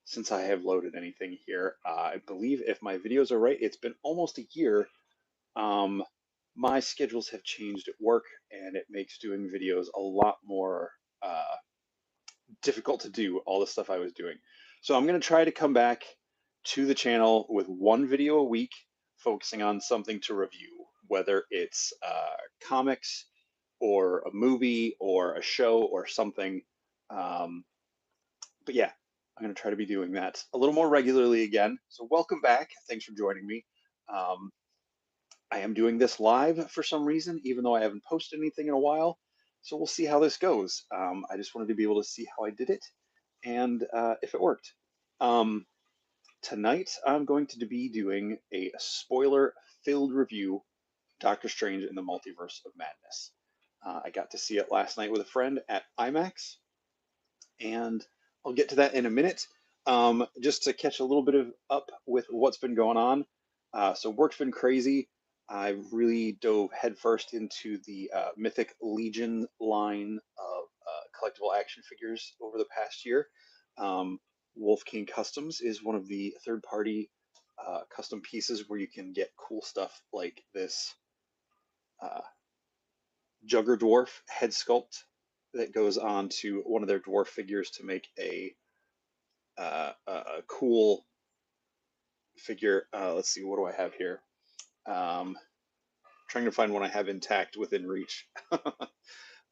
since I have loaded anything here. I believe if my videos are right, it's been almost a year. Um, my schedules have changed at work, and it makes doing videos a lot more difficult to do all the stuff I was doing. So I'm going to try to come back to the channel with one video a week, focusing on something to review, whether it's comics or a movie or a show or something. Um, but yeah, I'm going to try to be doing that a little more regularly again. So welcome back. Thanks for joining me. Um, I am doing this live for some reason, even though I haven't posted anything in a while. So we'll see how this goes. I just wanted to be able to see how I did it and if it worked. Um, Tonight, I'm going to be doing a spoiler-filled review of Doctor Strange in the Multiverse of Madness. I got to see it last night with a friend at IMAX, and I'll get to that in a minute. Just to catch a little bit of up with what's been going on. So work's been crazy. I really dove headfirst into the Mythic Legion line of collectible action figures over the past year. Wolf King Customs is one of the third-party custom pieces where you can get cool stuff like this uh, Jugger Dwarf head sculpt that goes on to one of their dwarf figures to make a cool figure. Let's see, what do I have here? Trying to find one I have intact within reach.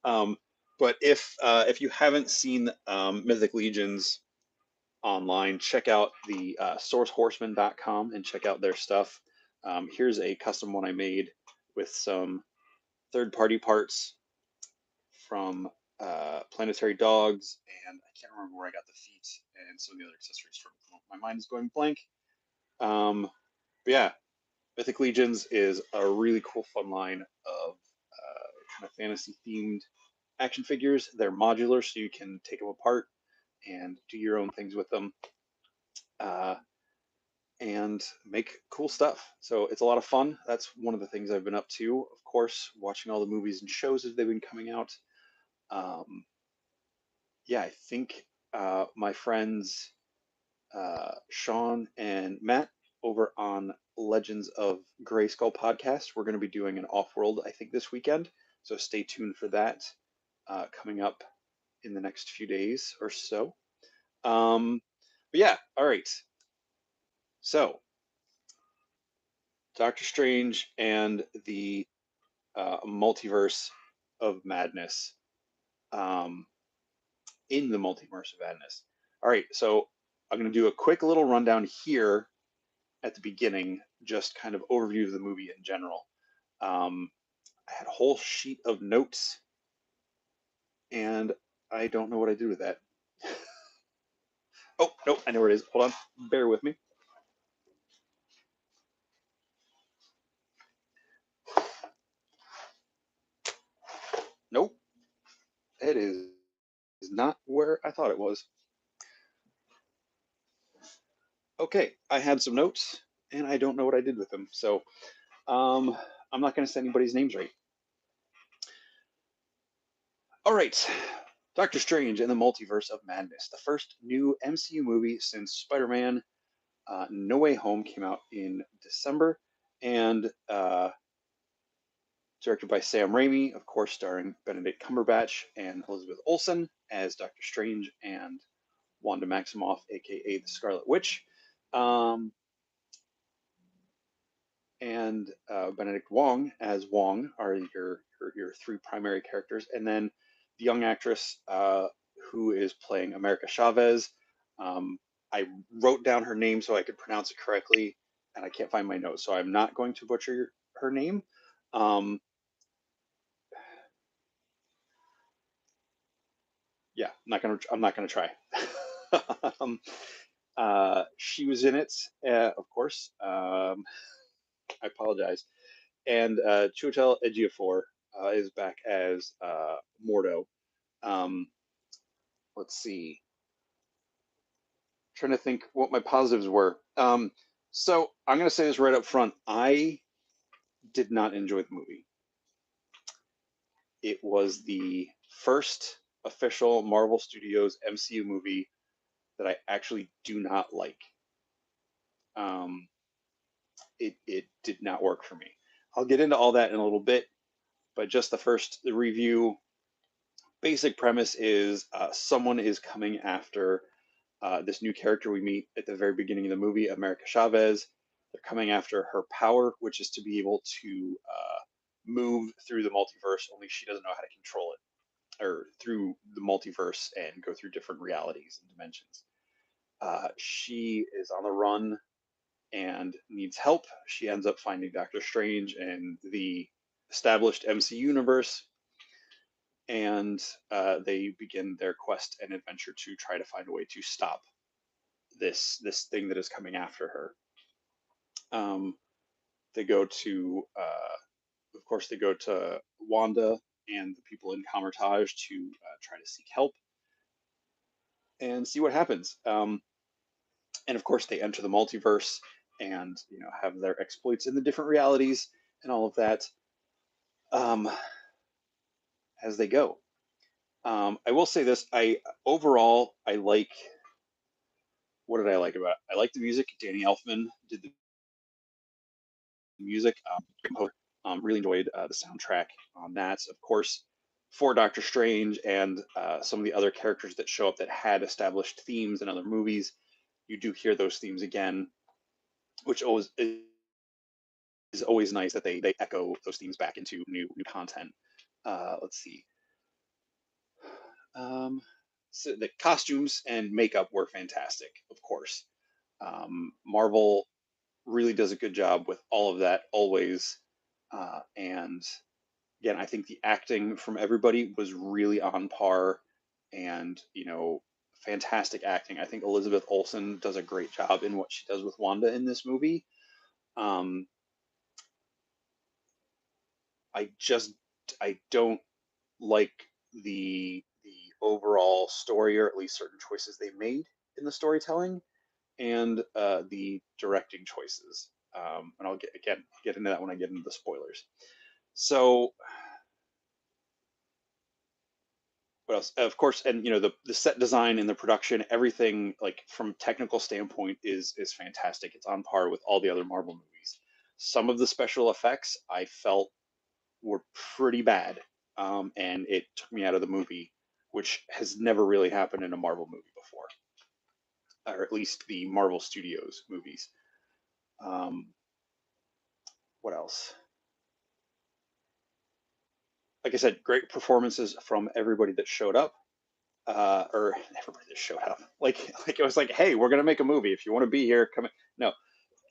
um, but if you haven't seen Mythic Legions online, check out the sourcehorseman.com and check out their stuff. Here's a custom one I made with some third-party parts from Planetary Dogs, and I can't remember where I got the feet and some of the other accessories from. My mind is going blank. But yeah, Mythic Legions is a really cool, fun line of kind of fantasy themed action figures. They're modular, so you can take them apart and do your own things with them uh, and make cool stuff. So it's a lot of fun. That's one of the things I've been up to. Of course, watching all the movies and shows as they've been coming out. Yeah, I think my friends Sean and Matt over on Legends of Grayskull podcast. We're going to be doing an off-world, I think, this weekend. So stay tuned for that coming up in the next few days or so. But yeah, all right. So Doctor Strange and the Multiverse of Madness. Um, in the Multiverse of Madness. All right, so I'm going to do a quick little rundown here at the beginning, just kind of overview of the movie in general. I had a whole sheet of notes, and I don't know what I did with that. Oh, no, I know where it is. Hold on, bear with me. Nope, it is not where I thought it was. Okay, I had some notes, and I don't know what I did with them, so I'm not going to say anybody's names right. All right, Doctor Strange and the Multiverse of Madness, the first new MCU movie since Spider-Man No Way Home came out in December, and directed by Sam Raimi, of course, starring Benedict Cumberbatch and Elizabeth Olsen as Doctor Strange and Wanda Maximoff, aka the Scarlet Witch, and Benedict Wong as Wong are your three primary characters, and then the young actress who is playing America Chavez. I wrote down her name so I could pronounce it correctly, and I can't find my notes, so I'm not going to butcher her name. Yeah, I'm not gonna try. um, she was in it, of course. I apologize. And Chiwetel Ejiofor is back as Mordo. Um, let's see. Trying to think what my positives were. So I'm going to say this right up front. I did not enjoy the movie. It was the first official Marvel Studios MCU movie that I actually do not like. Um, it did not work for me. I'll get into all that in a little bit, but just the review. Basic premise is someone is coming after this new character we meet at the very beginning of the movie, America Chavez. They're coming after her power, which is to be able to move through the multiverse, only she doesn't know how to control it, or through the multiverse and go through different realities and dimensions. She is on the run and needs help. She ends up finding Doctor Strange and the established MC universe, and they begin their quest and adventure to try to find a way to stop this thing that is coming after her. Um, they go to, of course, they go to Wanda and the people in Comertage to try to seek help and see what happens. And of course, they enter the multiverse and have their exploits in the different realities and all of that um, as they go. I will say this: I overall I like. What did I like about it? I like the music. Danny Elfman did the music. Really enjoyed the soundtrack on that. Of course, for Doctor Strange and some of the other characters that show up that had established themes in other movies, you do hear those themes again, which always is always nice that they echo those themes back into new content. Let's see. So the costumes and makeup were fantastic, of course. Marvel really does a good job with all of that always. And again, I think the acting from everybody was really on par and, fantastic acting. I think Elizabeth Olsen does a great job in what she does with Wanda in this movie. Um, I just, I don't like the overall story, or at least certain choices they made in the storytelling and the directing choices. And I'll get into that when I get into the spoilers. So what else? Of course, and the set design and the production, everything like from technical standpoint is fantastic. It's on par with all the other Marvel movies. Some of the special effects I felt were pretty bad, and it took me out of the movie, which has never really happened in a Marvel movie before, or at least the Marvel Studios movies. Um, what else? Like I said, great performances from everybody that showed up. Or everybody that showed up. Like it was like, hey, we're gonna make a movie. If you want to be here, come in. No,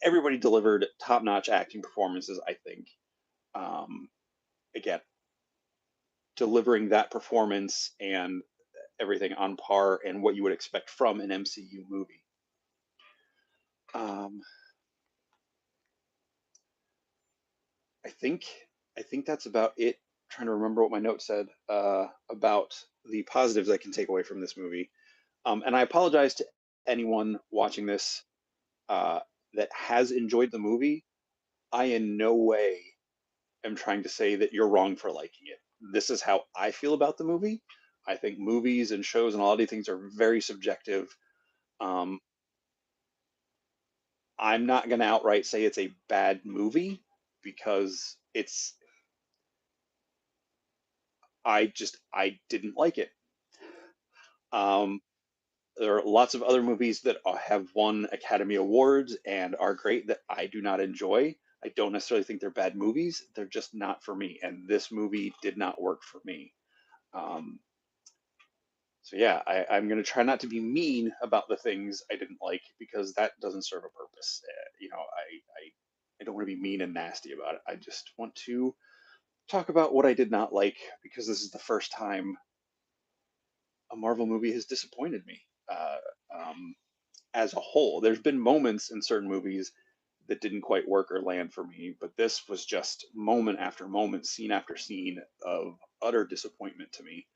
everybody delivered top-notch acting performances. I think, um, again, delivering that performance and everything on par and what you would expect from an MCU movie. Um, I think I think that's about it. I'm trying to remember what my note said about the positives I can take away from this movie. And I apologize to anyone watching this uh, that has enjoyed the movie. I in no way am trying to say that you're wrong for liking it. This is how I feel about the movie. I think movies and shows and a lot of these things are very subjective. Um, I'm not going to outright say it's a bad movie because I didn't like it. Um, there are lots of other movies that have won Academy Awards and are great that I do not enjoy. I don't necessarily think they're bad movies. They're just not for me. And this movie did not work for me. Um, so yeah, I'm going to try not to be mean about the things I didn't like because that doesn't serve a purpose. I don't want to be mean and nasty about it. I just want to talk about what I did not like because this is the first time a Marvel movie has disappointed me. Um, as a whole. There's been moments in certain movies that didn't quite work or land for me, but this was just moment after moment, scene after scene of utter disappointment to me.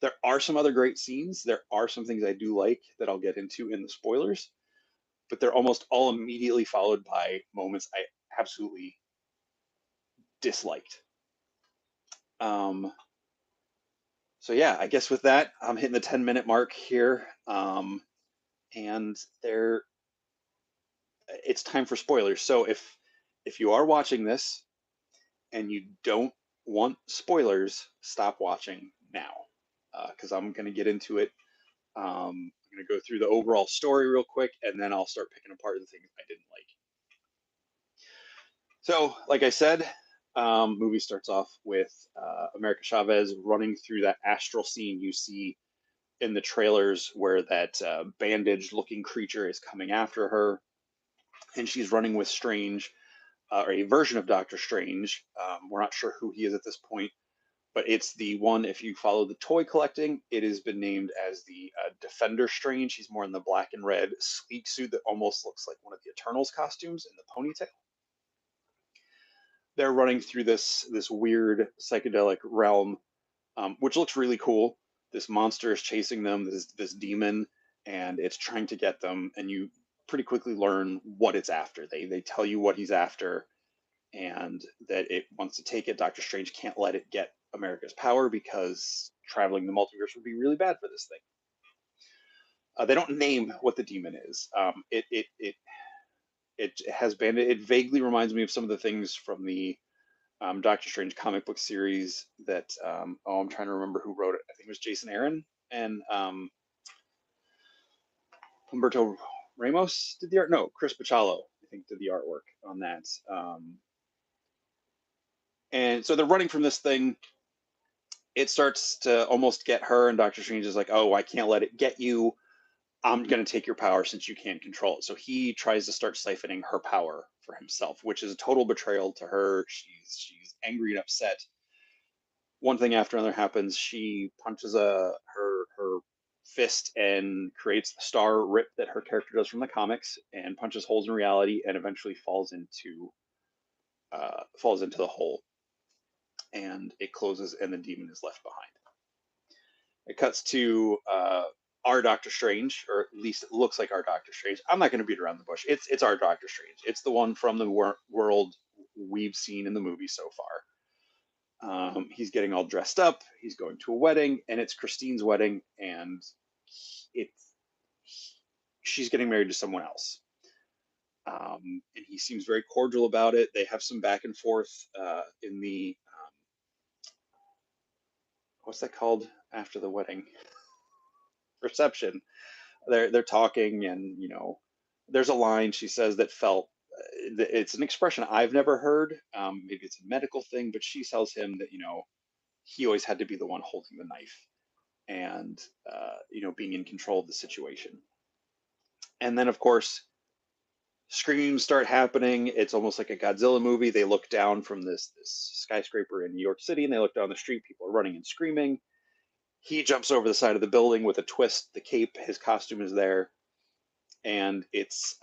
There are some other great scenes. There are some things I do like that I'll get into in the spoilers, but they're almost all immediately followed by moments I absolutely disliked. Um, so yeah, I guess with that, I'm hitting the 10-minute mark here. and it's time for spoilers. So if you are watching this and you don't want spoilers, stop watching now, because I'm going to get into it. I'm going to go through the overall story real quick, and then I'll start picking apart the things I didn't like. So, like I said, movie starts off with America Chavez running through that astral scene you see in the trailers, where that bandaged-looking creature is coming after her, and she's running with Strange, or a version of Doctor Strange. We're not sure who he is at this point, but it's the one, if you follow the toy collecting, it has been named as the Defender Strange. He's more in the black and red sleek suit that almost looks like one of the Eternals costumes in the ponytail. They're running through this weird psychedelic realm, which looks really cool. This monster is chasing them, this demon, and it's trying to get them, and you pretty quickly learn what it's after. They tell you what he's after, and that it wants to take it. Doctor Strange can't let it get America's power because traveling the multiverse would be really bad for this thing. They don't name what the demon is. It has been. It vaguely reminds me of some of the things from the Doctor Strange comic book series that. I'm trying to remember who wrote it. I think it was Jason Aaron and Humberto Ramos did the art. No, Chris Bachalo, I think, did the artwork on that. And so they're running from this thing. It starts to almost get her, and Doctor Strange is like, "Oh, I can't let it get you. I'm going to take your power since you can't control it." So he tries to start siphoning her power for himself, which is a total betrayal to her. She's angry and upset. One thing after another happens. She punches her fist and creates the star rip that her character does from the comics, and punches holes in reality, and eventually falls into the hole, and it closes, and the demon is left behind. It cuts to our Doctor Strange, or at least it looks like our Doctor Strange. I'm not going to beat around the bush. It's our Doctor Strange. It's the one from the world we've seen in the movie so far. He's getting all dressed up. He's going to a wedding, and it's Christine's wedding, and it's she's getting married to someone else. And he seems very cordial about it. They have some back and forth in the what's that called after the wedding? Reception. They're talking, and there's a line she says that felt, it's an expression I've never heard. Maybe it's a medical thing, but she tells him that he always had to be the one holding the knife, and being in control of the situation. And then, of course, screams start happening. It's almost like a Godzilla movie. They look down from this skyscraper in New York City, and they look down the street. People are running and screaming. He jumps over the side of the building with a twist. The cape, his costume is there, and it's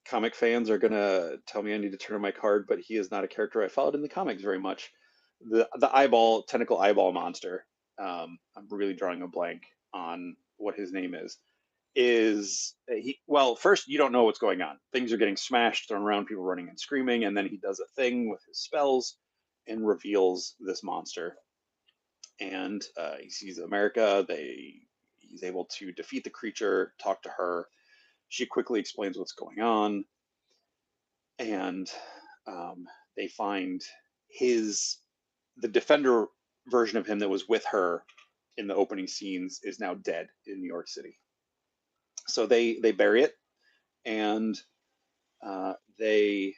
comic fans are gonna tell me I need to turn on my card, but he is not a character I followed in the comics very much. The eyeball, tentacle eyeball monster. I'm really drawing a blank on what his name is. Is he? Well, first you don't know what's going on. Things are getting smashed, thrown around, people running and screaming, and then he does a thing with his spells and reveals this monster. And he sees America. He's able to defeat the creature, talk to her. She quickly explains what's going on, and they find the Defender version of him that was with her in the opening scenes is now dead in New York City. So they bury it, and they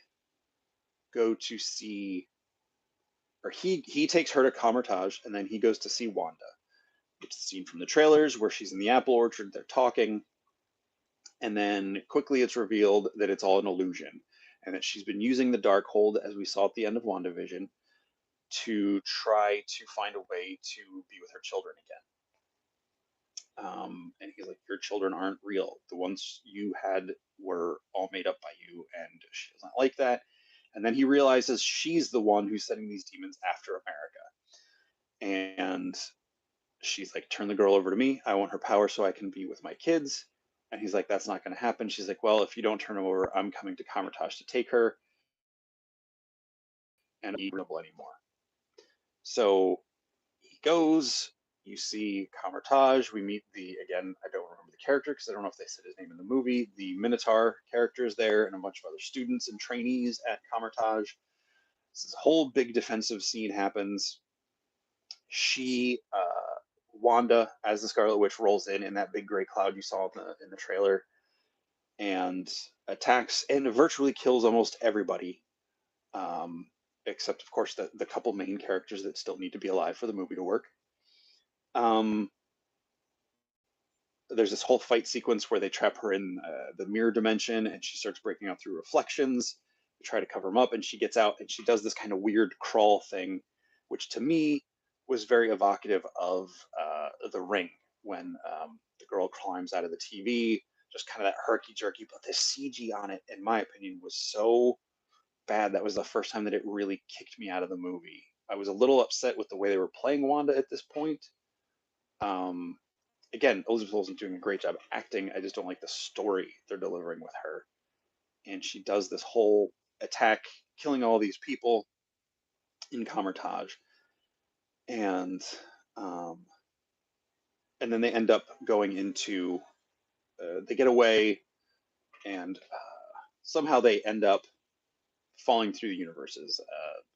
go to see, or he takes her to Comertage, and then he goes to see Wanda. It's a scene from the trailers where she's in the apple orchard. They're talking, and then quickly it's revealed that it's all an illusion, and that she's been using the Darkhold, as we saw at the end of WandaVision, to try to find a way to be with her children again. And he's like, "Your children aren't real. The ones you had were all made up by you," and she doesn't like that. And then he realizes she's the one who's sending these demons after America. And she's like, "Turn the girl over to me. I want her power so I can be with my kids." And he's like, "That's not going to happen." She's like, "Well, if you don't turn her over, I'm coming to Comertage to take her, and I'm not anymore." So he goes. You see Kamertage. We meet again, I don't remember the character because I don't know if they said his name in the movie. The Minotaur character is there and a bunch of other students and trainees at Kamertage. This whole big defensive scene happens. Wanda, as the Scarlet Witch, rolls in that big gray cloud you saw in the trailer, and attacks and virtually kills almost everybody, except of course the couple main characters that still need to be alive for the movie to work. Um, there's this whole fight sequence where they trap her in the mirror dimension, and she starts breaking out through reflections to try to cover them up, and she gets out and she does this kind of weird crawl thing, which to me was very evocative of The Ring, when the girl climbs out of the TV, just kind of that herky jerky, but the CG on it, in my opinion, was so bad. That was the first time that it really kicked me out of the movie. I was a little upset with the way they were playing Wanda at this point. Um, Again, Elizabeth Olsen's doing a great job acting. I just don't like the story they're delivering with her. And she does this whole attack, killing all these people in Kamertage, and um, and then they end up going into. They get away, and somehow they end up falling through the universes.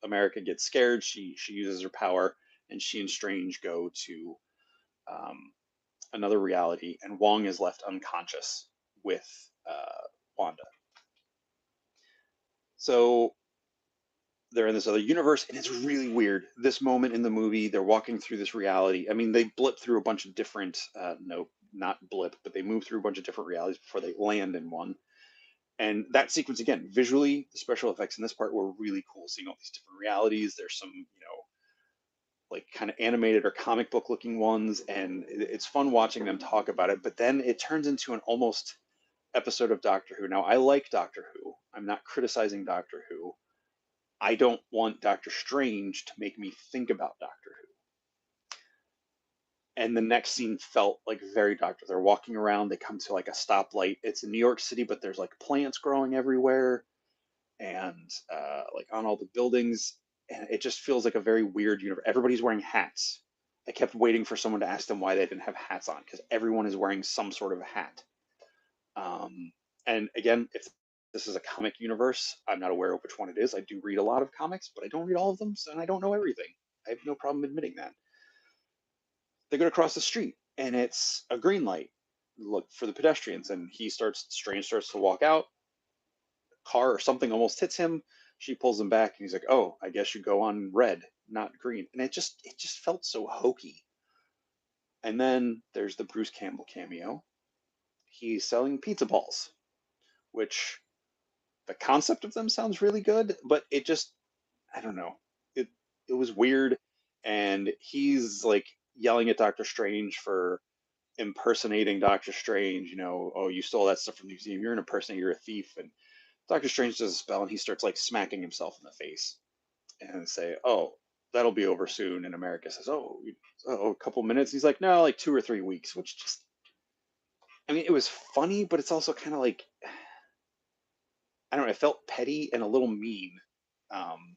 America gets scared. She uses her power, and she and Strange go to um, another reality, and Wong is left unconscious with Wanda. So they're in this other universe, and it's really weird. This moment in the movie, they're walking through this reality. I mean, they blip through a bunch of different, no, not blip, but they move through a bunch of different realities before they land in one. And that sequence, again, visually, the special effects in this part were really cool, seeing all these different realities. There's some, like kind of animated or comic book looking ones, and it's fun watching them talk about it. But then it turns into an almost episode of Doctor Who. Now, I like Doctor Who. I'm not criticizing Doctor Who. I don't want Doctor Strange to make me think about Doctor Who. And the next scene felt like very Doctor. They're walking around, they come to like a stoplight. It's in New York City, but there's like plants growing everywhere and like on all the buildings. And it just feels like a very weird universe. Everybody's wearing hats. I kept waiting for someone to ask them why they didn't have hats on because everyone is wearing some sort of hat. Um, and again, if this is a comic universe, I'm not aware of which one it is. I do read a lot of comics, but I don't read all of them, and I don't know everything. I have no problem admitting that. They go to cross the street, and it's a green light. Look for the pedestrians, and Strange starts to walk out. Car or something almost hits him. She pulls him back, and he's like, "Oh, I guess you go on red, not green." And it just felt so hokey. And then there's the Bruce Campbell cameo. He's selling pizza balls, which the concept of them sounds really good, but it just, I don't know. It it was weird, and he's like yelling at Doctor Strange for impersonating Doctor Strange. Oh, you stole that stuff from the museum. You're an impersonator. You're a thief. And Doctor Strange does a spell, and he starts like smacking himself in the face and say, "Oh, that'll be over soon." And America says, "Oh, a couple minutes." He's like, "No, like 2 or 3 weeks," which just, I mean, it was funny, but it's also kind of like, I don't know. It felt petty and a little mean. Um,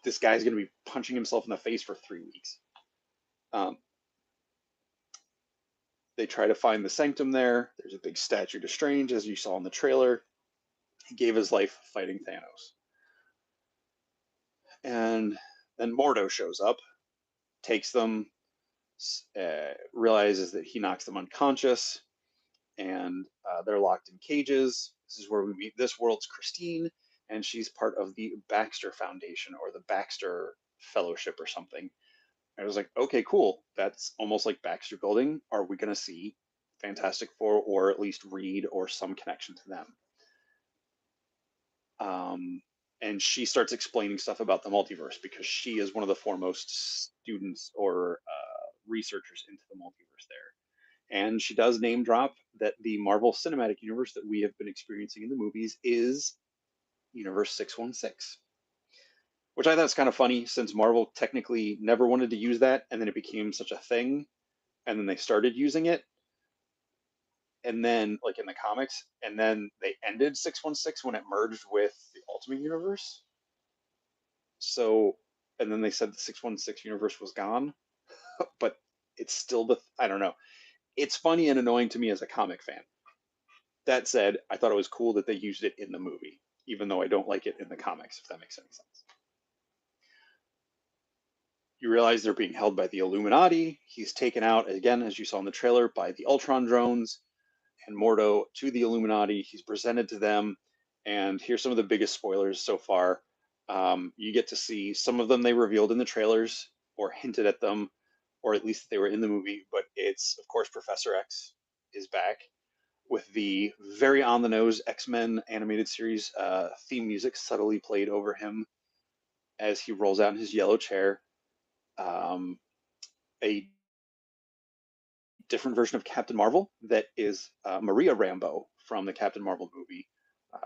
this guy's going to be punching himself in the face for 3 weeks. Um, they try to find the sanctum there. There's a big statue to Strange, as you saw in the trailer. He gave his life fighting Thanos. And then Mordo shows up, takes them, realizes that he knocks them unconscious, and they're locked in cages. This is where we meet this world's Christine, and she's part of the Baxter Foundation or the Baxter Fellowship or something. I was like, okay, cool. That's almost like Baxter Building. Are we going to see Fantastic Four or at least Reed or some connection to them? And she starts explaining stuff about the multiverse because she is one of the foremost students or researchers into the multiverse there. And she does name drop that the Marvel Cinematic Universe that we have been experiencing in the movies is Universe 616, which I thought is kind of funny since Marvel technically never wanted to use that, and then it became such a thing, and then they started using it, and then like in the comics, and then they ended 616 when it merged with the Ultimate Universe. So, and then they said the 616 universe was gone, but it's still I don't know. It's funny and annoying to me as a comic fan. That said, I thought it was cool that they used it in the movie, even though I don't like it in the comics, if that makes any sense. You realize they're being held by the Illuminati. He's taken out, again, as you saw in the trailer, by the Ultron drones and Mordo to the Illuminati. He's presented to them. And here's some of the biggest spoilers so far. You get to see some of them they revealed in the trailers or hinted at them, or at least they were in the movie. But it's, of course, Professor X is back with the very on the nose X-Men animated series theme music subtly played over him as he rolls out in his yellow chair. A different version of Captain Marvel that is Maria Rambeau from the Captain Marvel movie.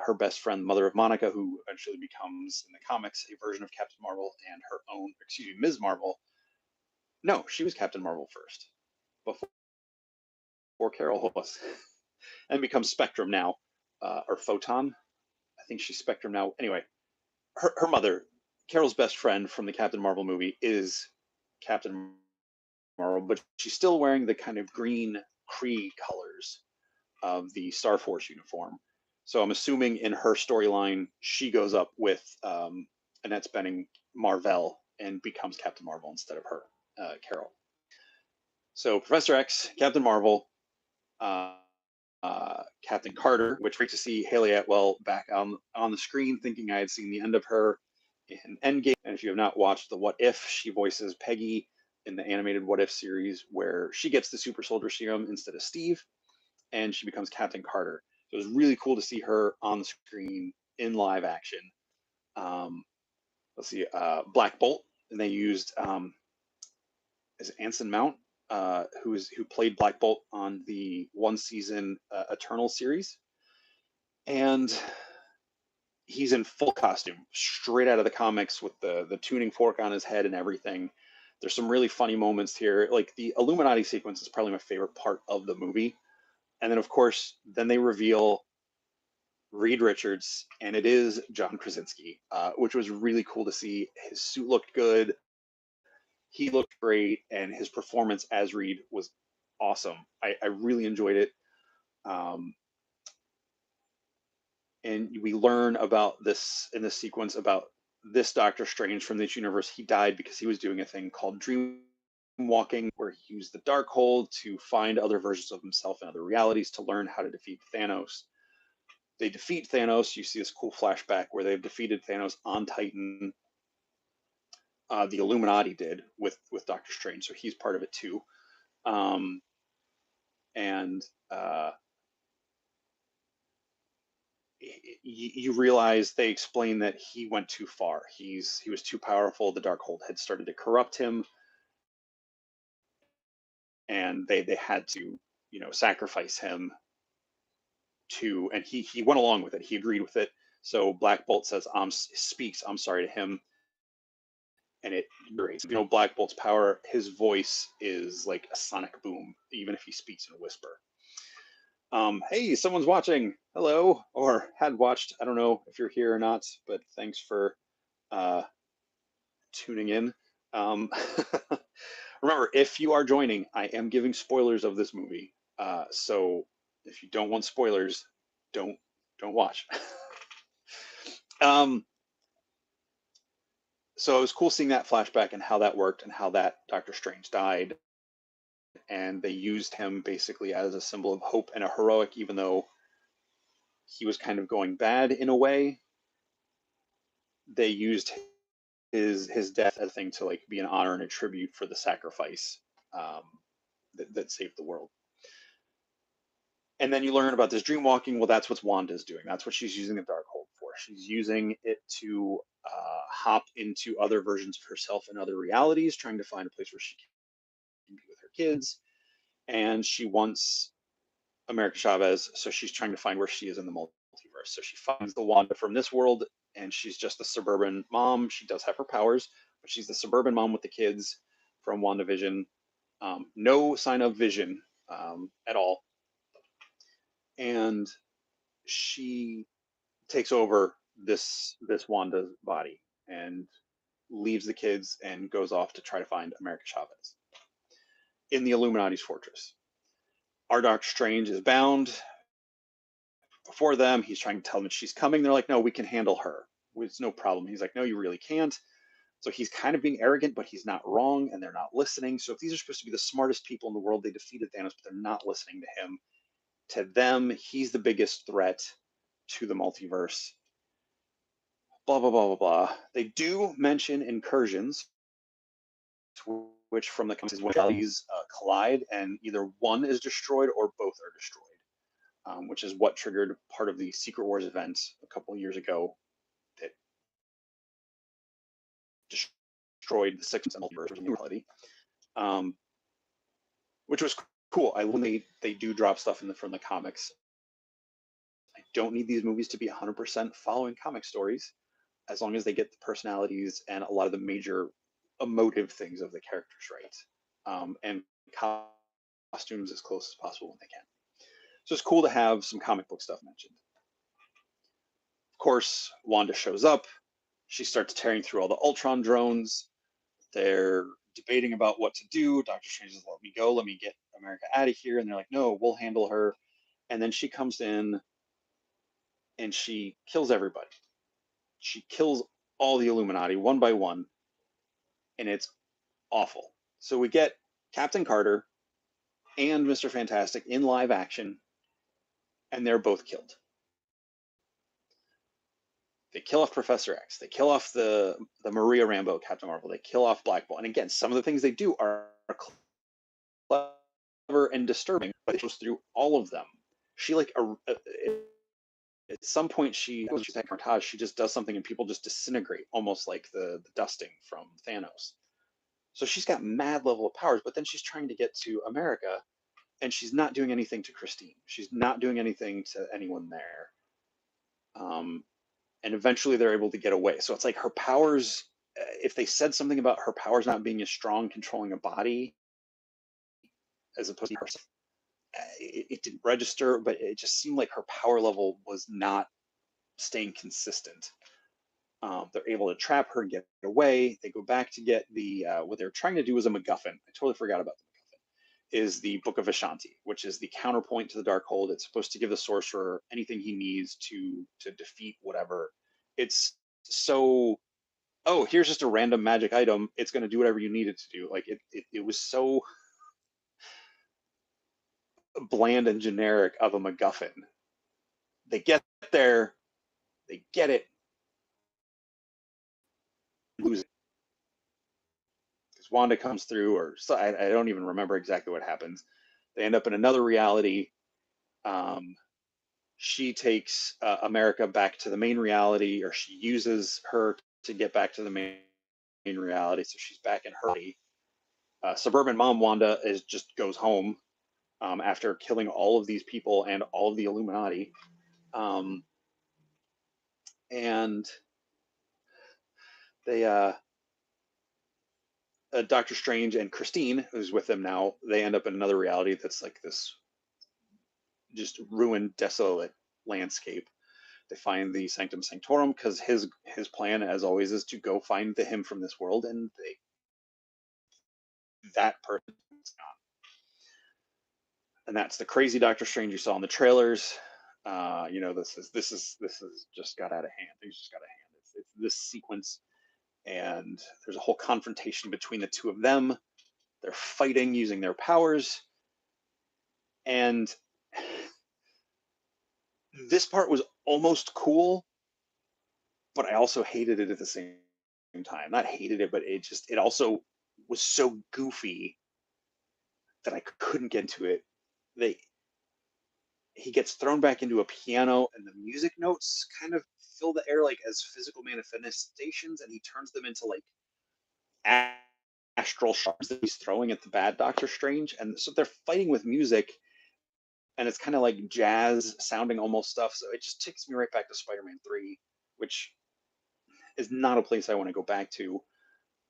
Her best friend, mother of Monica, who eventually becomes in the comics a version of Captain Marvel, and her own, excuse me, Ms. Marvel. No, she was Captain Marvel first, before Carol was, and becomes Spectrum now, or Photon. I think she's Spectrum now. Anyway, her mother, Carol's best friend from the Captain Marvel movie, is Captain Marvel, but she's still wearing the kind of green Kree colors of the Star Force uniform. So I'm assuming in her storyline, she goes up with Annette Bening Marvell and becomes Captain Marvel instead of her, Carol. So Professor X, Captain Marvel, uh, Captain Carter, which great to see Haley Atwell back on the screen, thinking I had seen the end of her in Endgame. And if you have not watched the What If, she voices Peggy in the animated What If series, where she gets the super soldier serum instead of Steve, and she becomes Captain Carter. So it was really cool to see her on the screen in live action. Um, let's see, Black Bolt, and they used is it Anson Mount, who played Black Bolt on the one season Eternal series, and he's in full costume, straight out of the comics with the tuning fork on his head and everything. There's some really funny moments here. Like the Illuminati sequence is probably my favorite part of the movie. And then, of course, then they reveal Reed Richards, and it is John Krasinski, which was really cool to see. His suit looked good, he looked great, and his performance as Reed was awesome. I really enjoyed it. Um, and we learn about this in this sequence about this Doctor Strange from this universe. He died because he was doing a thing called dream walking, where he used the Darkhold to find other versions of himself in other realities to learn how to defeat Thanos. They defeat Thanos. You see this cool flashback where they've defeated Thanos on Titan. The Illuminati did with Doctor Strange, so he's part of it too. Um, and you realize they explain that he went too far. He was too powerful. The Darkhold had started to corrupt him, and they had to sacrifice him to. And he went along with it. He agreed with it. So Black Bolt says speaks I'm sorry to him, and it great. Black Bolt's power. His voice is like a sonic boom, even if he speaks in a whisper. Hey, someone's watching. Hello, or had watched. I don't know if you're here or not, but thanks for uh, tuning in. Um, remember, if you are joining, I am giving spoilers of this movie. So if you don't want spoilers, don't don't watch. um, so it was cool seeing that flashback and how that worked and how that Doctor Strange died, and they used him basically as a symbol of hope and a heroic, even though he was kind of going bad in a way. They used his death as a thing to like be an honor and a tribute for the sacrifice um, that saved the world. And then you learn about this dream walking. Well, that's what Wanda's doing. That's what she's using the Darkhold for. She's using it to hop into other versions of herself in other realities, trying to find a place where she can be with her kids. And she wants America Chavez, so she's trying to find where she is in the multiverse. So she finds the Wanda from this world, and she's just the suburban mom. She does have her powers, but she's the suburban mom with the kids from WandaVision. No sign of Vision at all. And she takes over this Wanda's body and leaves the kids and goes off to try to find America Chavez. in the Illuminati's fortress. Our Doctor Strange is bound before them. He's trying to tell them that she's coming. They're like, no, we can handle her. It's no problem. He's like, no, you really can't. So he's kind of being arrogant, but he's not wrong, and they're not listening. So if these are supposed to be the smartest people in the world, they defeated Thanos, but they're not listening to him. To them, he's the biggest threat to the multiverse. Blah, blah, blah, blah, blah. They do mention incursions, which from the comics is when realities collide, and either one is destroyed or both are destroyed, which is what triggered part of the Secret Wars event a couple of years ago that destroyed the sixth multiverse in reality, which was cool. I when they do drop stuff from the comics. I don't need these movies to be 100% following comic stories, as long as they get the personalities and a lot of the major emotive things of the characters right, and costumes as close as possible when they can. So it's cool to have some comic book stuff mentioned. Of course, Wanda shows up. She starts tearing through all the Ultron drones. They're debating about what to do. Doctor Strange says, let me go. Let me get America out of here. And they're like, no, we'll handle her. And then she comes in and she kills everybody. She kills all the Illuminati one by one. And it's awful. So we get Captain Carter and Mr. Fantastic in live action, and they're both killed. They kill off Professor X. They kill off the Maria Rambeau Captain Marvel. They kill off Black Bolt. And again, some of the things they do are clever and disturbing, but it goes through all of them. She like at some point she's at Carnage. She just does something and people just disintegrate, almost like the dusting from Thanos. So she's got mad level of powers, but then she's trying to get to America, and she's not doing anything to Christine. She's not doing anything to anyone there. And eventually they're able to get away. So it's like her powers, if they said something about her powers not being as strong controlling a body as opposed to herself, it didn't register, but it just seemed like her power level was not staying consistent. They're able to trap her and get away. They go back to get the, what they're trying to do is a MacGuffin. I totally forgot about the MacGuffin. Is the Book of Ashanti, which is the counterpoint to the Darkhold. It's supposed to give the sorcerer anything he needs to defeat whatever. It's so, oh, here's just a random magic item. It's going to do whatever you need it to do. Like it was so bland and generic of a MacGuffin. They get there, they get it, lose it. Because Wanda comes through, or so, I don't even remember exactly what happens. They end up in another reality. She takes America back to the main reality, or she uses her to get back to the main reality. So she's back in her. Suburban mom Wanda just goes home after killing all of these people and all of the Illuminati. And they, Doctor Strange and Christine, who's with them now, they end up in another reality that's like this just ruined, desolate landscape. They find the Sanctum Sanctorum because his plan, as always, is to go find the him from this world, and that person is gone. And that's the crazy Doctor Strange you saw in the trailers. This is just got out of hand. Things just got out of hand. It's this sequence, and there's a whole confrontation between the two of them. They're fighting using their powers, and this part was almost cool, but I also hated it at the same time. Not hated it, but it also was so goofy that I couldn't get into it. He gets thrown back into a piano, and the music notes kind of fill the air like as physical manifestations, and he turns them into like astral shards that he's throwing at the bad Doctor Strange. And so they're fighting with music, and it's kind of like jazz sounding almost stuff. So it just takes me right back to Spider-Man 3, which is not a place I want to go back to.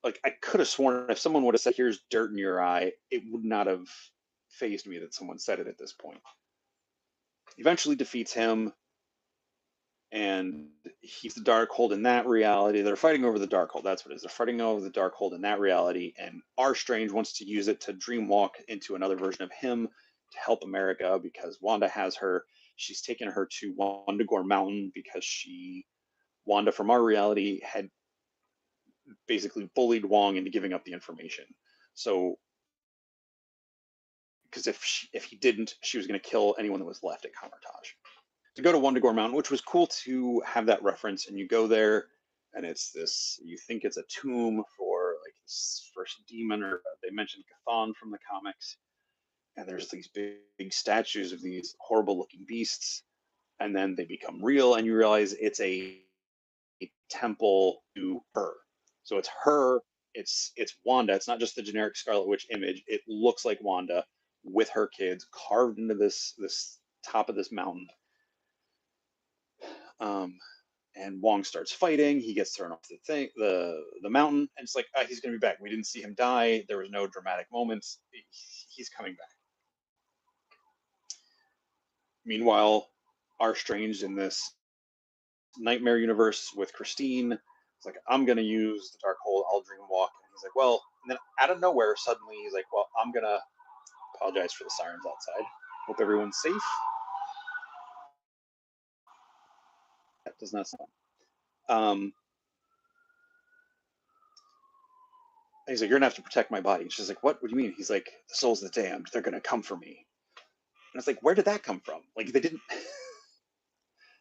Like, I could have sworn if someone would have said, here's dirt in your eye, it would not have fazed me that someone said it at this point. Eventually defeats him, and he's the Darkhold in that reality. They're fighting over the Darkhold. That's what it is. They're fighting over the Darkhold in that reality, and R. Strange wants to use it to dreamwalk into another version of him to help America because Wanda has her. She's taken her to Wundagore Mountain because Wanda from our reality had basically bullied Wong into giving up the information. So, because if he didn't, she was going to kill anyone that was left at Kamartaj. To go to Wundagore Mountain, which was cool to have that reference. And you go there, and it's this. You think it's a tomb for like this first demon, or they mentioned Chthon from the comics. And there's these big statues of these horrible-looking beasts, and then they become real, and you realize it's a temple to her. So it's her. It's Wanda. It's not just the generic Scarlet Witch image. It looks like Wanda with her kids carved into this top of this mountain. Um, and Wong starts fighting. He gets thrown off the mountain, and it's like he's gonna be back. We didn't see him die. There was no dramatic moments. He's coming back. Meanwhile, R. Strange in this nightmare universe with Christine, it's like I'm gonna use the Darkhold. I'll dream walk. And he's like, well, and then out of nowhere, suddenly he's like, well, I'm gonna apologize for the sirens outside. Hope everyone's safe. That does not sound. And he's like, you're gonna have to protect my body. And she's like, what? What do you mean? He's like, the souls of the damned, they're gonna come for me. And it's like, where did that come from? Like, they didn't.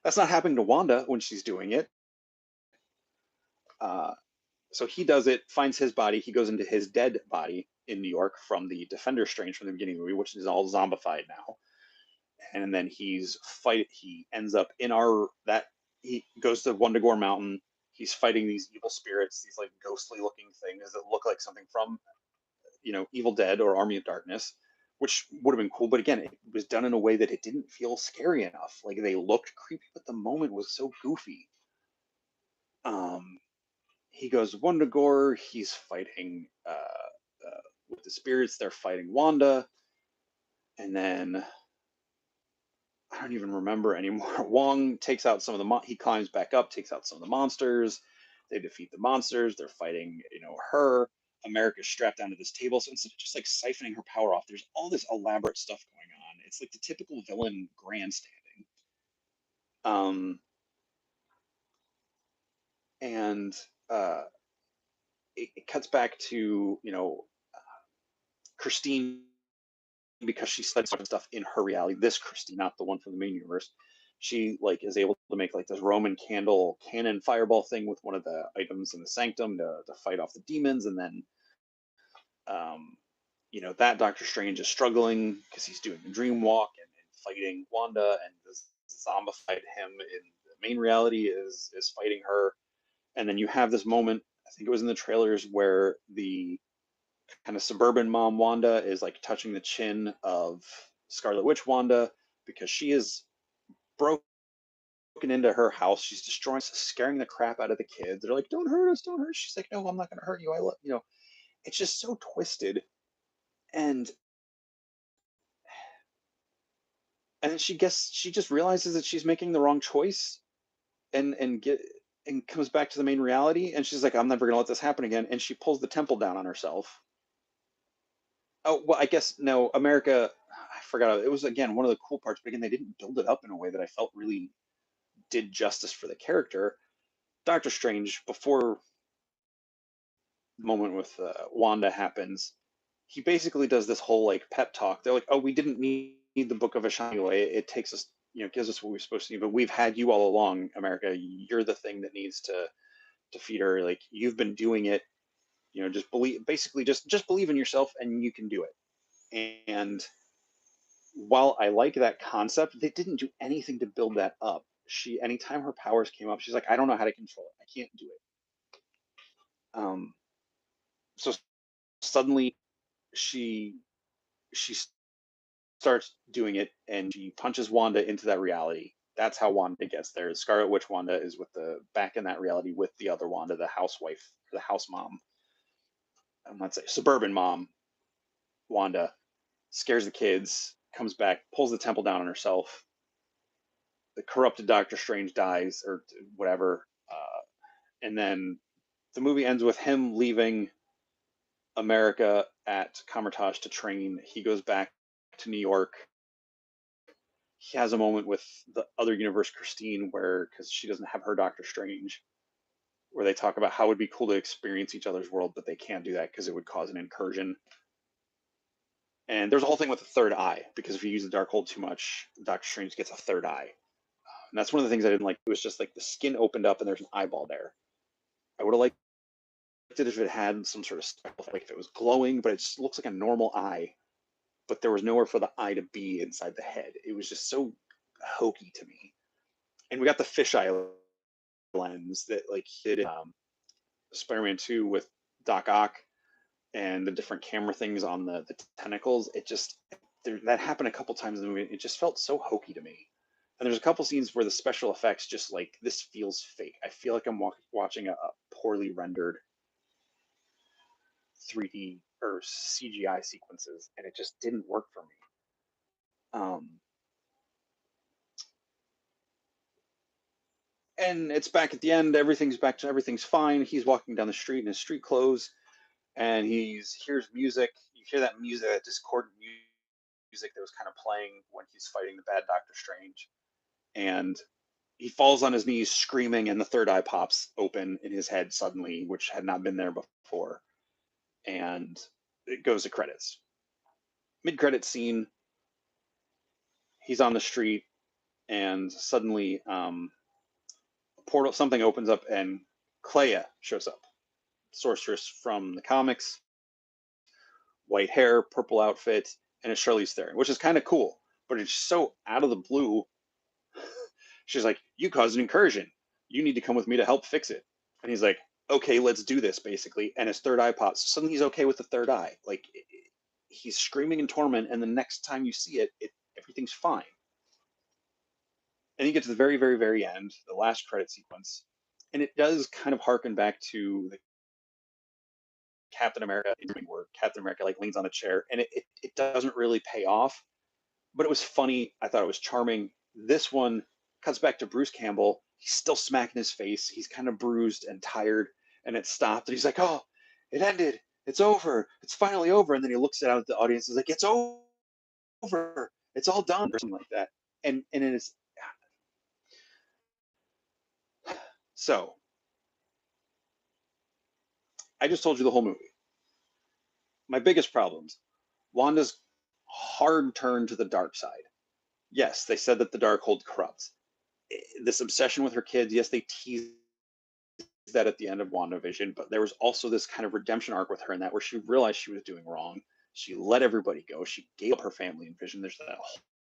That's not happening to Wanda when she's doing it. Uh, so he does it, finds his body. He goes into his dead body in New York from the Defender Strange from the beginning of the movie, which is all zombified now. And then he ends up in he goes to Wundagore Mountain. He's fighting these evil spirits, these like ghostly looking things that look like something from Evil Dead or Army of Darkness, which would have been cool. But again, it was done in a way that it didn't feel scary enough. Like they looked creepy, but the moment was so goofy. He goes to Wundagore. He's fighting with the spirits. They're fighting Wanda, and then I don't even remember anymore. Wong takes out some of he climbs back up, takes out some of the monsters. They defeat the monsters. They're fighting, her. America's strapped down to this table. So instead of just like siphoning her power off, there's all this elaborate stuff going on. It's like the typical villain grandstanding. Um, and it cuts back to, Christine, because she studied stuff in her reality. This Christine, not the one from the main universe. She like is able to make like this Roman candle cannon fireball thing with one of the items in the sanctum to fight off the demons, and then um, that Doctor Strange is struggling because he's doing the dream walk and fighting Wanda, and the zombified him in the main reality is fighting her, and then you have this moment. I think it was in the trailers where the kind of suburban mom Wanda is like touching the chin of Scarlet Witch Wanda because she is broken into her house. She's destroying, scaring the crap out of the kids. They're like, "Don't hurt us, don't hurt us." She's like, "No, I'm not going to hurt you. I love you know." It's just so twisted, and then she just realizes that she's making the wrong choice, and comes back to the main reality, and she's like, "I'm never going to let this happen again," and she pulls the temple down on herself. Oh, well, I guess no, America. I forgot. It was again one of the cool parts, but again, they didn't build it up in a way that I felt really did justice for the character. Doctor Strange, before the moment with Wanda happens, he basically does this whole like pep talk. They're like, "Oh, we didn't need the Book of Ashaniwa. It takes us, gives us what we're supposed to need. But we've had you all along, America. You're the thing that needs to defeat her. Like you've been doing it. Just believe. Basically, just believe in yourself, and you can do it." And while I like that concept, they didn't do anything to build that up. Anytime her powers came up, she's like, I don't know how to control it. I can't do it. So suddenly she she starts doing it, and she punches Wanda into that reality. That's how Wanda gets there. Scarlet Witch Wanda is with the back in that reality with the other Wanda, the housewife, the house mom. I'm not saying suburban mom. Wanda scares the kids, comes back, pulls the temple down on herself, the corrupted Doctor Strange dies or whatever, and then the movie ends with him leaving America at Comertage to train. He goes back to New York. He has a moment with the other universe, Christine, where because she doesn't have her Doctor Strange, where they talk about how it would be cool to experience each other's world, but they can't do that because it would cause an incursion. And there's a whole thing with the third eye because if you use the Darkhold too much, Doctor Strange gets a third eye. And that's one of the things I didn't like. It was just like the skin opened up and there's an eyeball there. I would have liked it if it had some sort of special, like if it was glowing, but it just looks like a normal eye. But there was nowhere for the eye to be inside the head. It was just so hokey to me. And we got the fisheye lens that like hit Spider-Man 2 with Doc Ock and the different camera things on the tentacles. It just that happened a couple times in the movie. It just felt so hokey to me. And there's a couple scenes where the special effects just like this feels fake. I feel like I'm watching a poorly rendered 3D or CGI sequences, and it just didn't work for me. And it's back at the end. Everything's back to everything's fine. He's walking down the street in his street clothes, and he hears music. You hear that music, that discordant music that was kind of playing when he's fighting the bad Doctor Strange, and he falls on his knees screaming, and the third eye pops open in his head suddenly, which had not been there before, and it goes to credits. Mid-credit scene, he's on the street, and suddenly portal something opens up, and Clea shows up, sorceress from the comics, white hair, purple outfit, and it's Charlize Theron, which is kind of cool, but it's so out of the blue. She's like, "You caused an incursion. You need to come with me to help fix it." And he's like, "Okay, let's do this." Basically, and his third eye pops. Suddenly, he's okay with the third eye. Like he's screaming in torment, and the next time you see it, everything's fine. And you get to the very, very, very end, the last credit sequence, and it does kind of harken back to the Captain America, where Captain America like leans on a chair, and it doesn't really pay off, but it was funny. I thought it was charming. This one cuts back to Bruce Campbell. He's still smacking his face. He's kind of bruised and tired, and it stopped. And he's like, "Oh, it ended. It's over. It's finally over." And then he looks out at the audience. He's like, "It's over. It's all done," or something like that. And it is so. I just told you the whole movie. My biggest problems: Wanda's hard turn to the dark side. Yes, they said that the Darkhold corrupts. This obsession with her kids, yes, they teased that at the end of WandaVision, but there was also this kind of redemption arc with her in that where she realized she was doing wrong. She let everybody go. She gave up her family and Vision. There's that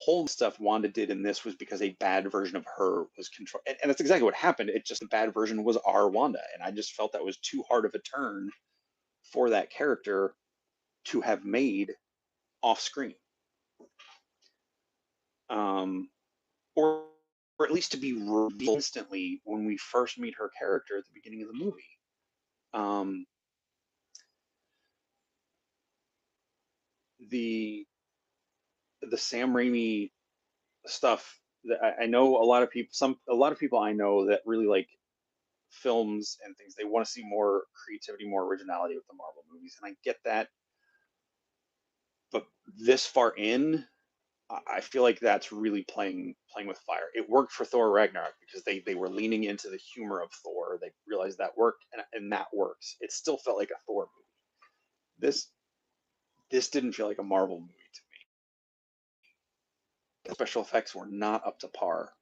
whole stuff Wanda did in this was because a bad version of her was control, and that's exactly what happened. It just a bad version was our Wanda, and I just felt that was too hard of a turn for that character to have made off screen. Um, or at least to be revealed instantly when we first meet her character at the beginning of the movie. Um, the Sam Raimi stuff that I know a lot of people I know that really like films and things. They want to see more creativity, more originality with the Marvel movies, and I get that. But this far in, I feel like that's really playing with fire. It worked for Thor Ragnarok because they were leaning into the humor of Thor. They realized that worked, and that works. It still felt like a Thor movie. This this didn't feel like a Marvel movie to me. The special effects were not up to par,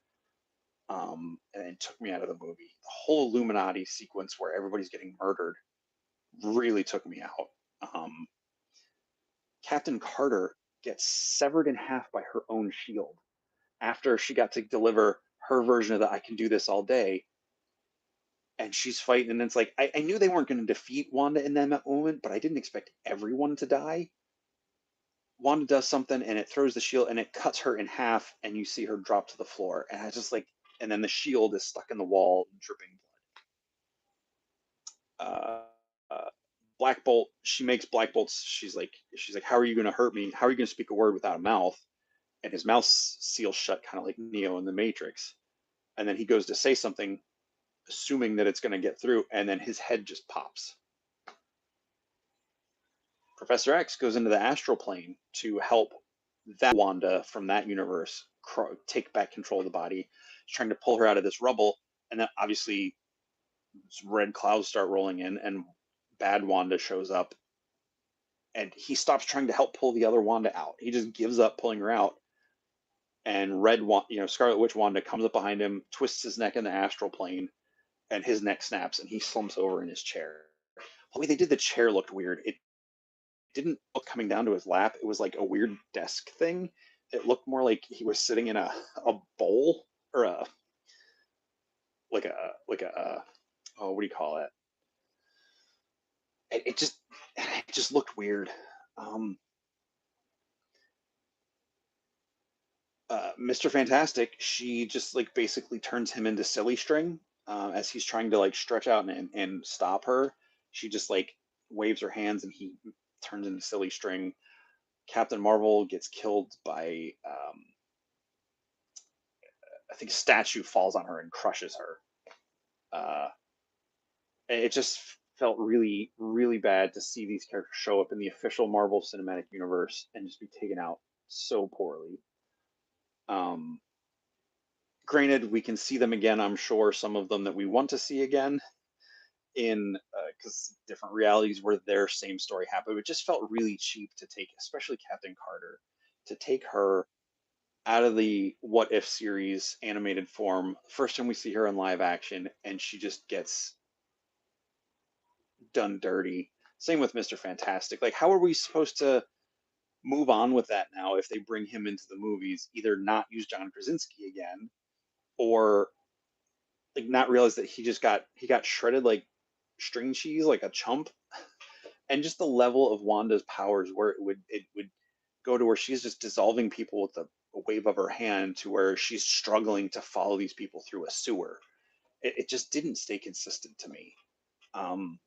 and it took me out of the movie. The whole Illuminati sequence where everybody's getting murdered really took me out. Um, Captain Carter gets severed in half by her own shield after she got to deliver her version of the "I can do this all day," and she's fighting, and it's like I knew they weren't going to defeat Wanda in that moment, but I didn't expect everyone to die. Wanda does something, and it throws the shield, and it cuts her in half, and you see her drop to the floor, and I just like, and then the shield is stuck in the wall, dripping blood. Black Bolt, she makes Black Bolt's. She's like, "How are you going to hurt me? How are you going to speak a word without a mouth?" and his mouth seals shut, kind of like Neo in the Matrix. And then he goes to say something, assuming that it's going to get through, and then his head just pops. Professor X goes into the astral plane to help that Wanda from that universe take back control of the body. He's trying to pull her out of this rubble, and then obviously red clouds start rolling in, and bad Wanda shows up, and he stops trying to help pull the other Wanda out. He just gives up pulling her out, and Scarlet Witch Wanda comes up behind him, twists his neck in the astral plane, and his neck snaps, and he slumps over in his chair. The way they did the chair looked weird. It didn't look coming down to his lap. It was like a weird desk thing. It looked more like he was sitting in a bowl, or a like a like a oh, what do you call it? It just looked weird. Um, Mr. Fantastic, she just like basically turns him into silly string, as he's trying to like stretch out and stop her. She just like waves her hands and he turns into silly string. Captain Marvel gets killed by, I think a statue falls on her and crushes her. Uh, it just felt really, really bad to see these characters show up in the official Marvel Cinematic Universe and just be taken out so poorly. Um, Granted, we can see them again, I'm sure, some of them that we want to see again in, because different realities where their same story happened. It just felt really cheap to take, especially Captain Carter, to take her out of the What If series animated form. First time we see her in live action, and she just gets done dirty. Same with Mr. Fantastic. Like, how are we supposed to move on with that now if they bring him into the movies? Either not use John Krasinski again, or like not realize that he got shredded like string cheese, like a chump. And just the level of Wanda's powers, where it would go to where she's just dissolving people with a wave of her hand, to where she's struggling to follow these people through a sewer. It just didn't stay consistent to me. Um,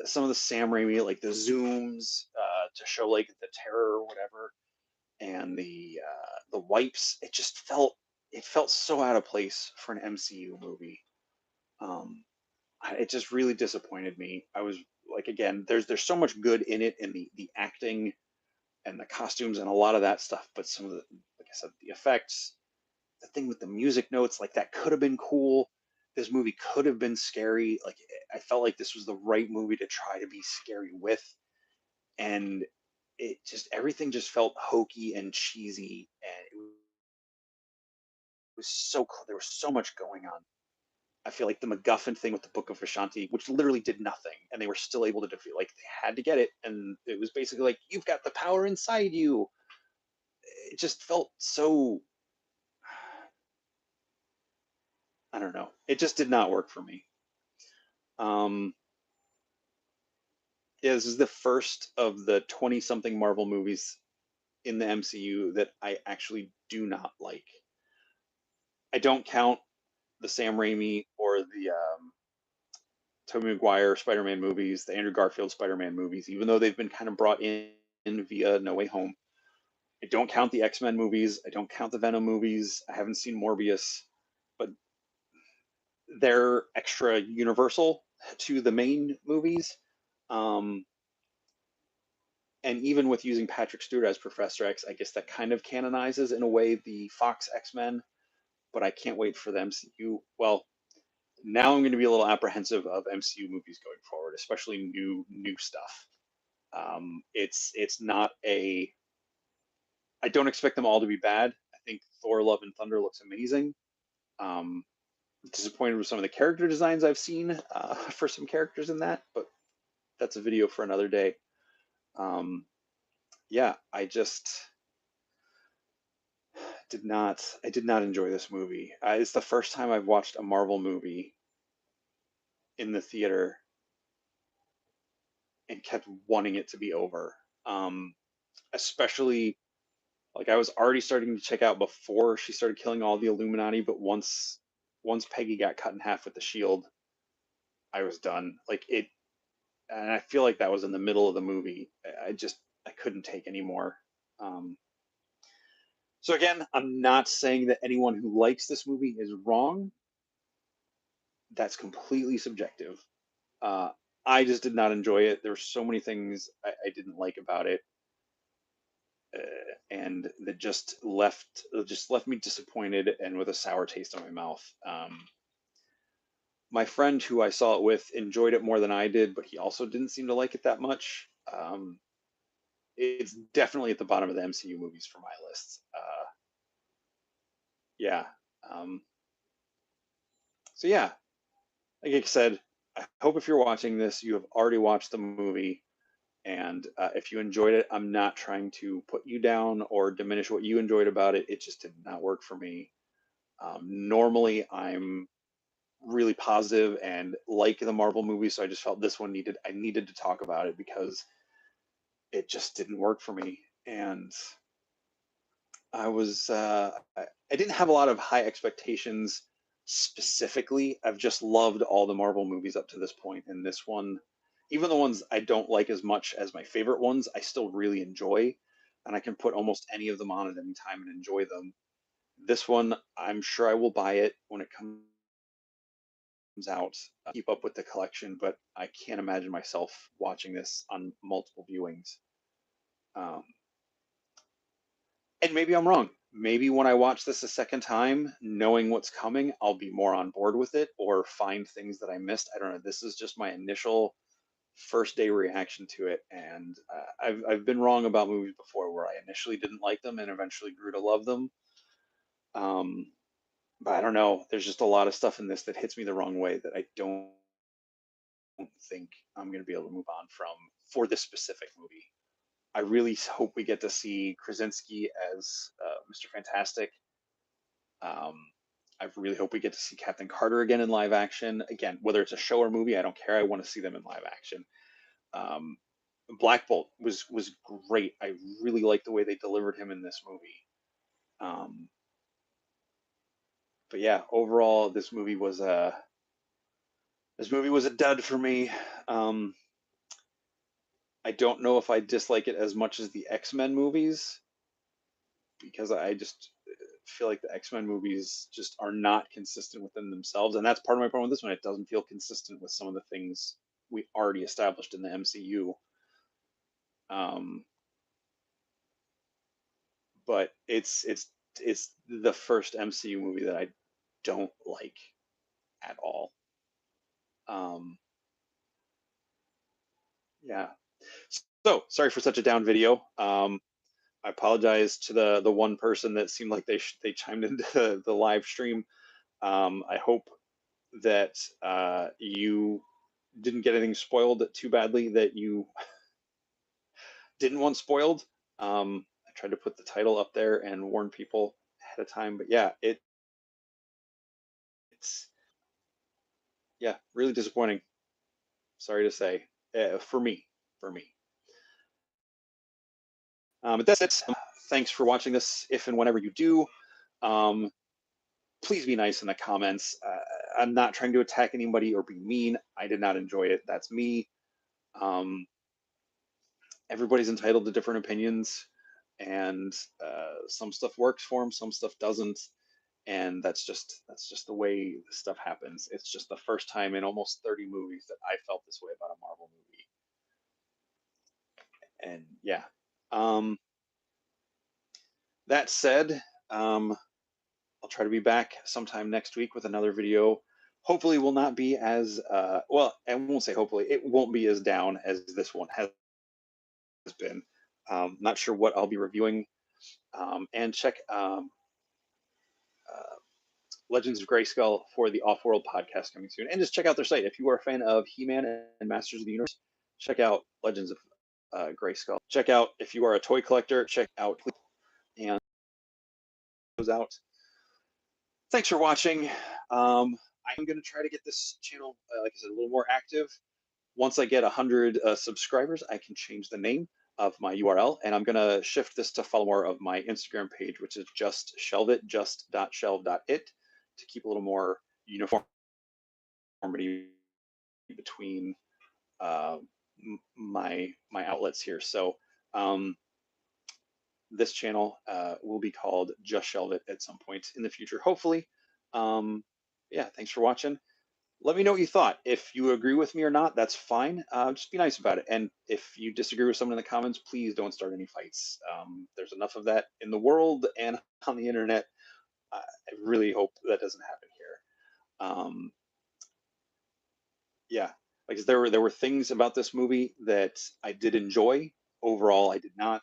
some of the Sam Raimi, like the zooms, to show like the terror or whatever, and the wipes, it felt so out of place for an MCU movie. Um, it just really disappointed me. I was like, again, there's so much good in it, in the acting and the costumes and a lot of that stuff, but some of the, like I said, the effects, the thing with the music notes, like that could have been cool. This movie could have been scary. Like, I felt like this was the right movie to try to be scary with, and everything just felt hokey and cheesy, and it was so there was so much going on. I feel like the MacGuffin thing with the Book of Ashanti, which literally did nothing, and they were still able to defeat. Like, they had to get it, and it was basically like, you've got the power inside you. It just felt so, I don't know. It just did not work for me. Um, yeah, this is the first of the 20 something Marvel movies in the MCU that I actually do not like. I don't count the Sam Raimi or the Tobey Maguire Spider-Man movies, the Andrew Garfield Spider-Man movies, even though they've been kind of brought in via No Way Home. I don't count the X-Men movies. I don't count the Venom movies. I haven't seen Morbius, but they're extra universal to the main movies. Um, and even with using Patrick Stewart as Professor X, I guess that kind of canonizes in a way the Fox X-Men. But I can't wait for the MCU. Well, now I'm going to be a little apprehensive of MCU movies going forward, especially new stuff. It's not a. I don't expect them all to be bad. I think Thor: Love and Thunder looks amazing. Um, Disappointed with some of the character designs I've seen, for some characters in that, but that's a video for another day. Um, yeah, I did not enjoy this movie. It's the first time I've watched a Marvel movie in the theater and kept wanting it to be over. Um, Especially, like, I was already starting to check out before she started killing all the Illuminati, but once Peggy got cut in half with the shield, I was done. Like, and I feel like that was in the middle of the movie. I couldn't take anymore. Um, so again, I'm not saying that anyone who likes this movie is wrong. That's completely subjective. Uh, I just did not enjoy it. There were so many things I didn't like about it, and that just left me disappointed and with a sour taste in my mouth. My friend who I saw it with enjoyed it more than I did, but he also didn't seem to like it that much. It's definitely at the bottom of the MCU movies for my list. Yeah. Um, so yeah, like I said, I hope if you're watching this, you have already watched the movie. And if you enjoyed it, I'm not trying to put you down or diminish what you enjoyed about it. It just did not work for me. Normally, I'm really positive and like the Marvel movies, so I just felt this one I needed to talk about it because it just didn't work for me. And I didn't have a lot of high expectations specifically. I've just loved all the Marvel movies up to this point, and this one, even the ones I don't like as much as my favorite ones, I still really enjoy, and I can put almost any of them on at any time and enjoy them. This one, I'm sure I will buy it when it comes out, keep up with the collection, but I can't imagine myself watching this on multiple viewings. Um, And maybe I'm wrong. Maybe when I watch this a second time, knowing what's coming, I'll be more on board with it or find things that I missed. I don't know. This is just my initial first day reaction to it, and I've been wrong about movies before where I initially didn't like them and eventually grew to love them. Um, but I don't know. There's just a lot of stuff in this that hits me the wrong way that I don't think I'm going to be able to move on from for this specific movie. I really hope we get to see Krasinski as Mr. Fantastic. Um, I really hope we get to see Captain Carter again in live action. Again, whether it's a show or movie, I don't care. I want to see them in live action. Um, Black Bolt was great. I really liked the way they delivered him in this movie. Um, but yeah, overall, this movie was a dud for me. Um, I don't know if I dislike it as much as the X-Men movies because I just feel like the X-Men movies just are not consistent within themselves, and that's part of my problem with this one. It doesn't feel consistent with some of the things we already established in the MCU. Um, but it's the first MCU movie that I don't like at all. Um, yeah. So sorry for such a down video. I apologize to the one person that seemed like they chimed into the live stream. I hope that you didn't get anything spoiled too badly that you didn't want spoiled. I tried to put the title up there and warn people ahead of time, but yeah, it's yeah, really disappointing. Sorry to say, for me, for me. But that's it. Thanks for watching this. If and whenever you do, um, please be nice in the comments. I'm not trying to attack anybody or be mean. I did not enjoy it. That's me. Um, Everybody's entitled to different opinions, and some stuff works for them, some stuff doesn't, and that's just the way stuff happens. It's just the first time in almost 30 movies that I felt this way about a Marvel movie, and yeah. Um, that said, um, I'll try to be back sometime next week with another video. Hopefully, will not be as well. I won't say hopefully. It won't be as down as this one has been. Not sure what I'll be reviewing. And check uh, Legends of Grayskull for the Offworld podcast coming soon. And just check out their site. If you are a fan of He-Man and Masters of the Universe, check out Legends of Grayskull. Check out, if you are a toy collector, check out and goes out. Thanks for watching. I'm going to try to get this channel, like I said, a little more active. Once I get 100 subscribers, I can change the name of my URL, and I'm going to shift this to follow more of my Instagram page, which is just shelvit, just.shelv.it, to keep a little more uniformity between uh, my outlets here. So um, this channel will be called Just Shelve It at some point in the future, hopefully. Um, yeah, thanks for watching. Let me know what you thought. If you agree with me or not, that's fine. Just be nice about it. And if you disagree with someone in the comments, please don't start any fights. There's enough of that in the world and on the internet. I really hope that doesn't happen here. Yeah, like there were things about this movie that I did enjoy. Overall, I did not.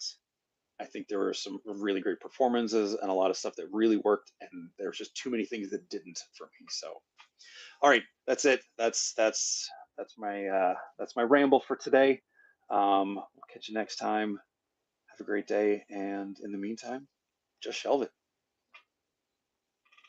I think there were some really great performances and a lot of stuff that really worked, and there's just too many things that didn't for me. So, all right, that's it. That's my ramble for today. We'll catch you next time. Have a great day, and in the meantime, just shelve it.